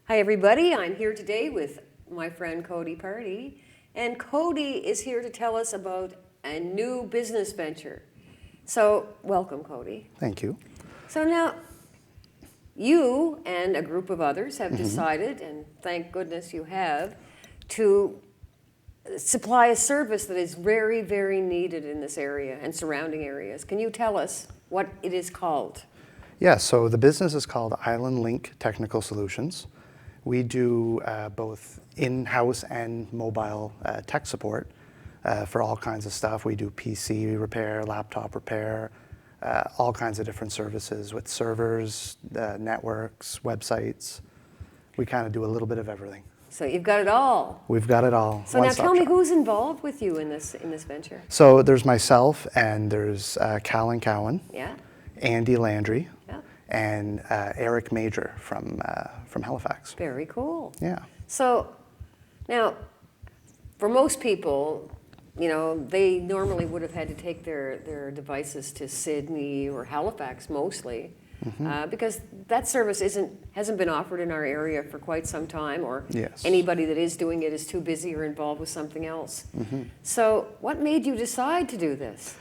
Hi everybody, I'm here today with my friend Cody Party, and Cody is here to tell us about a new business venture. So, welcome Cody. Thank you. So now, you and a group of others have decided, and thank goodness you have, to supply a service that is very, very needed in this area and surrounding areas. Can you tell us what it is called? Yeah, so the business is called Island Link Technical Solutions. We do both in-house and mobile tech support for all kinds of stuff. We do PC repair, laptop repair, all kinds of different services with servers, networks, websites. We kind of do a little bit of everything. So you've got it all. We've got it all. So now tell me who's involved with you in this venture. So there's myself and there's Cal and Cowan, Yeah. Andy Landry, Yeah. and Eric Major from Halifax. Very cool. Yeah. So now, for most people, you know, they normally would have had to take their devices to Sydney or Halifax mostly, because that service hasn't been offered in our area for quite some time, or Yes. anybody that is doing it is too busy or involved with something else. So what made you decide to do this?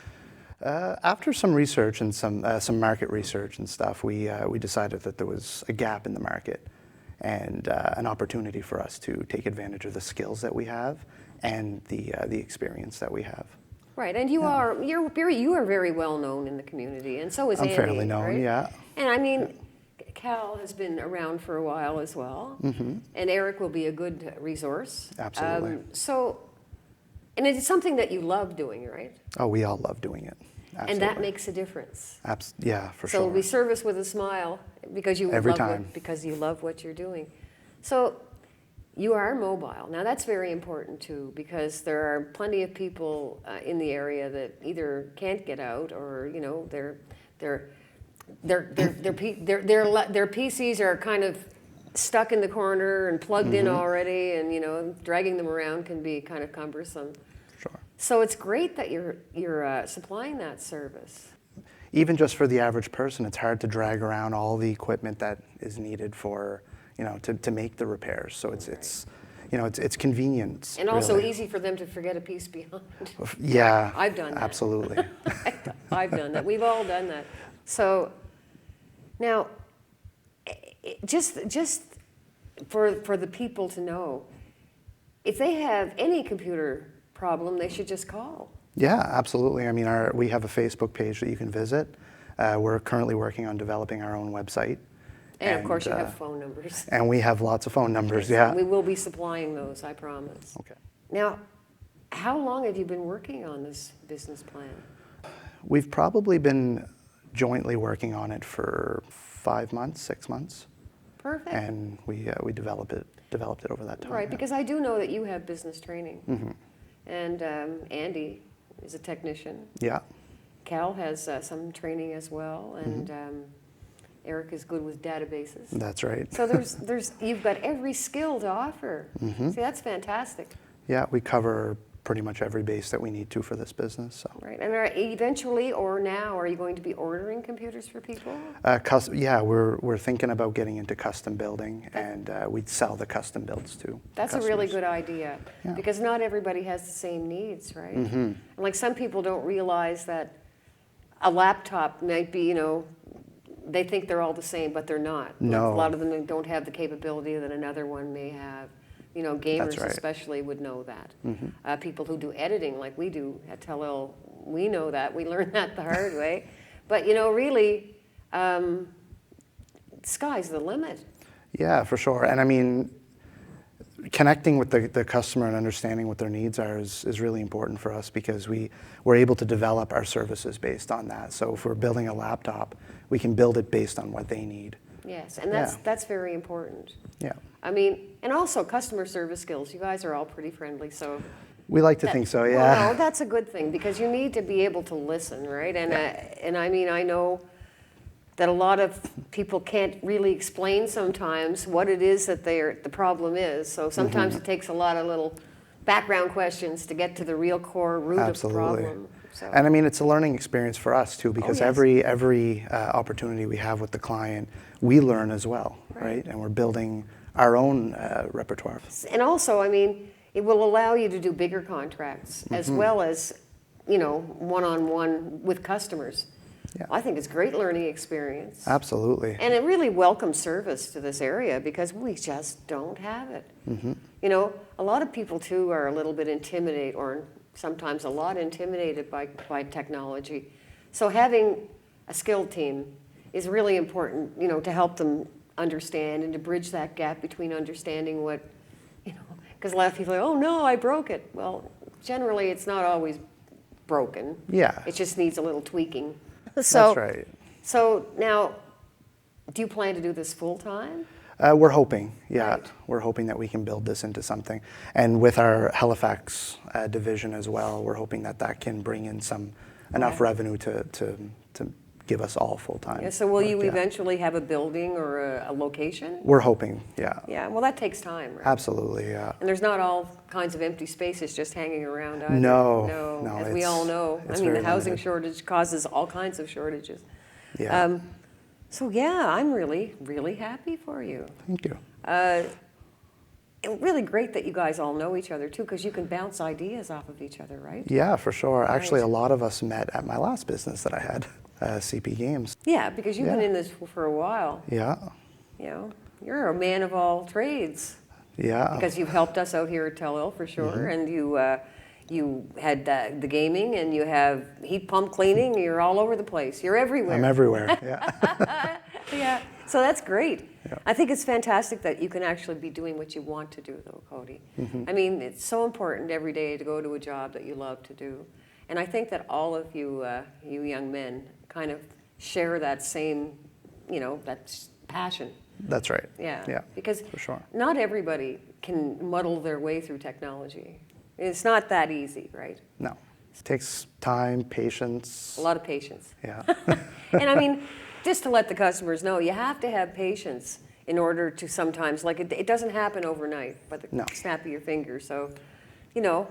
After some research and some market research and stuff, we decided that there was a gap in the market and an opportunity for us to take advantage of the skills that we have and the experience that we have. Right, and you are very well known in the community, and so is I'm Andy. fairly known, right? yeah. And I mean, Cal has been around for a while as well, and Eric will be a good resource. Absolutely. And it's something that you love doing, right? Oh, we all love doing it. Absolutely. And that makes a difference. Yeah, for So sure. we service with a smile because you Every love time. because you love what you're doing. So you are mobile. Now that's very important too, because there are plenty of people in the area that either can't get out, or you know their PCs are kind of stuck in the corner and plugged in already, and you know dragging them around can be kind of cumbersome. Sure. So it's great that you're supplying that service. Even just for the average person, it's hard to drag around all the equipment that is needed for, you know, to make the repairs. So it's you know, it's convenience. And also really. easy for them to forget a piece behind. Yeah. I've done that. Absolutely. I've done that. We've all done that. So now, just for the people to know, if they have any computer problem, they should just call. Yeah, absolutely. I mean, we have a Facebook page that you can visit. We're currently working on developing our own website. And of course, you have phone numbers. And we have lots of phone numbers, yeah. We will be supplying those, I promise. Okay. Now, how long have you been working on this business plan? We've probably been jointly working on it for 5 months, 6 months. Perfect. And we developed it over that time. Right, yeah. because I do know that you have business training. And Andy is a technician. Yeah. Cal has some training as well, and Eric is good with databases. That's right. So you've got every skill to offer. See, that's fantastic. Yeah, we cover pretty much every base that we need to for this business. So. Right, and eventually or now, are you going to be ordering computers for people? Yeah, we're thinking about getting into custom building, and we'd sell the custom builds to That's customers. a really good idea, Yeah. because not everybody has the same needs, right? And like some people don't realize that a laptop might be, you know, they think they're all the same, but they're not. No. A lot of them don't have the capability that another one may have. You know, gamers That's right. especially would know that. People who do editing like we do at Tellil, we know that. We learned that the hard way. But, you know, really, sky's the limit. Yeah, for sure. And I mean, connecting with the customer and understanding what their needs are is really important for us, because we're able to develop our services based on that. So if we're building a laptop, we can build it based on what they need. Yes, and Yeah. that's very important. Yeah. I mean, and also customer service skills. You guys are all pretty friendly, so. We like to think so, yeah. Well, no, that's a good thing, because you need to be able to listen, right? And and I mean, I know that a lot of people can't really explain sometimes what it is that the problem is. So sometimes it takes a lot of little background questions to get to the real core root Absolutely. of the problem. So. And I mean, it's a learning experience for us too, because yes. every opportunity we have with the client, we learn as well, right? And we're building our own repertoire. And also, I mean, it will allow you to do bigger contracts as well as, you know, one-on-one with customers. Yeah. I think it's a great learning experience. Absolutely. And it really welcomes service to this area because we just don't have it. You know, a lot of people too are a little bit intimidated or sometimes a lot intimidated by technology. So having a skilled team is really important, you know, to help them understand and to bridge that gap between understanding what, you know, because a lot of people are, oh no, I broke it. Well, generally it's not always broken. Yeah. It just needs a little tweaking. That's right. So now, do you plan to do this full time? We're hoping, yeah. Right. We're hoping that we can build this into something. And with our Halifax division as well, we're hoping that that can bring in enough revenue to give us all full-time. Yeah, so will you work, yeah. eventually have a building or a location? We're hoping, yeah. Yeah, well, that takes time, right? Absolutely, yeah. And there's not all kinds of empty spaces just hanging around either. No, as we all know. I it's mean, the very housing limited. shortage causes all kinds of shortages. Yeah. So yeah, I'm really, really happy for you. Thank you. And really great that you guys all know each other too, because you can bounce ideas off of each other, right? Yeah, for sure. Actually, a Right. lot of us met at my last business that I had, CP Games. Yeah, because you've been Yeah. in this for a while. Yeah, You know, you're a man of all trades. yeah. Because you've helped us out here at Tell for sure, Mm-hmm. and you had the gaming, and you have heat pump cleaning. You're all over the place. You're everywhere. I'm everywhere, yeah. Yeah, so that's great. Yeah. I think it's fantastic that you can actually be doing what you want to do, though, Cody. Mm-hmm. I mean, it's so important every day to go to a job that you love to do, and I think that all of you, you young men, kind of share that same, you know, that passion. That's right. Yeah. Yeah, Because for sure. not everybody can muddle their way through technology. It's not that easy, right? No. It takes time, patience. A lot of patience. Yeah. And I mean, just to let the customers know, you have to have patience in order to sometimes, like it doesn't happen overnight by the No. snap of your fingers. So, you know,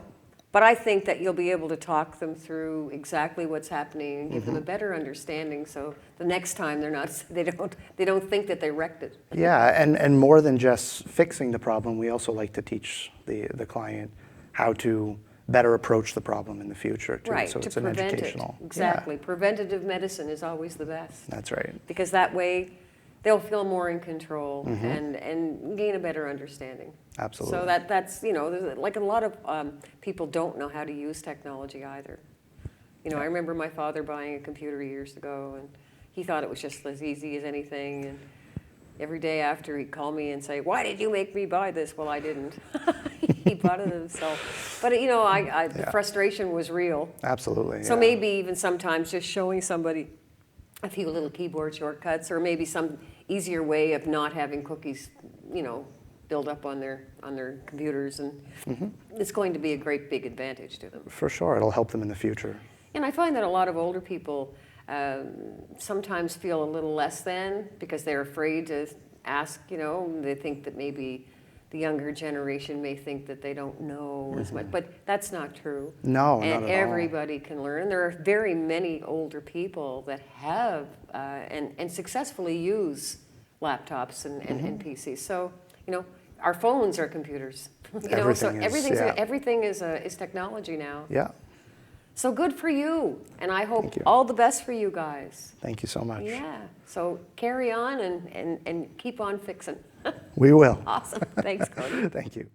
but I think that you'll be able to talk them through exactly what's happening and give them a better understanding. So the next time they don't think that they wrecked it. Yeah, and more than just fixing the problem, we also like to teach the client how to better approach the problem in the future too. Right, So to it's an prevent educational. it. Exactly. Preventative medicine is always the best. Yeah, that's right. Because that way they'll feel more in control and gain a better understanding. Absolutely. So that's, you know, there's, like a lot of people don't know how to use technology either. You know, I remember my father buying a computer years ago, and he thought it was just as easy as anything. And every day after, he'd call me and say, "Why did you make me buy this?" Well, I didn't. He bought it himself. But, you know, the Yeah. frustration was real. Absolutely. So yeah. maybe even sometimes just showing somebody a few little keyboard shortcuts, or maybe some easier way of not having cookies, you know, build up on their computers, and it's going to be a great big advantage to them. For sure, it'll help them in the future. And I find that a lot of older people sometimes feel a little less than because they're afraid to ask, you know, they think that maybe the younger generation may think that they don't know as much, but that's not true. No, And not at all. everybody can learn. There are very many older people that have and successfully use laptops and PCs. So, you know, our phones are computers. You know, so everything is technology now. Yeah. So good for you, and I hope Thank you. all the best for you guys. Thank you so much. Yeah. So carry on and keep on fixing. We will. Awesome. Thanks, Cody. Thank you.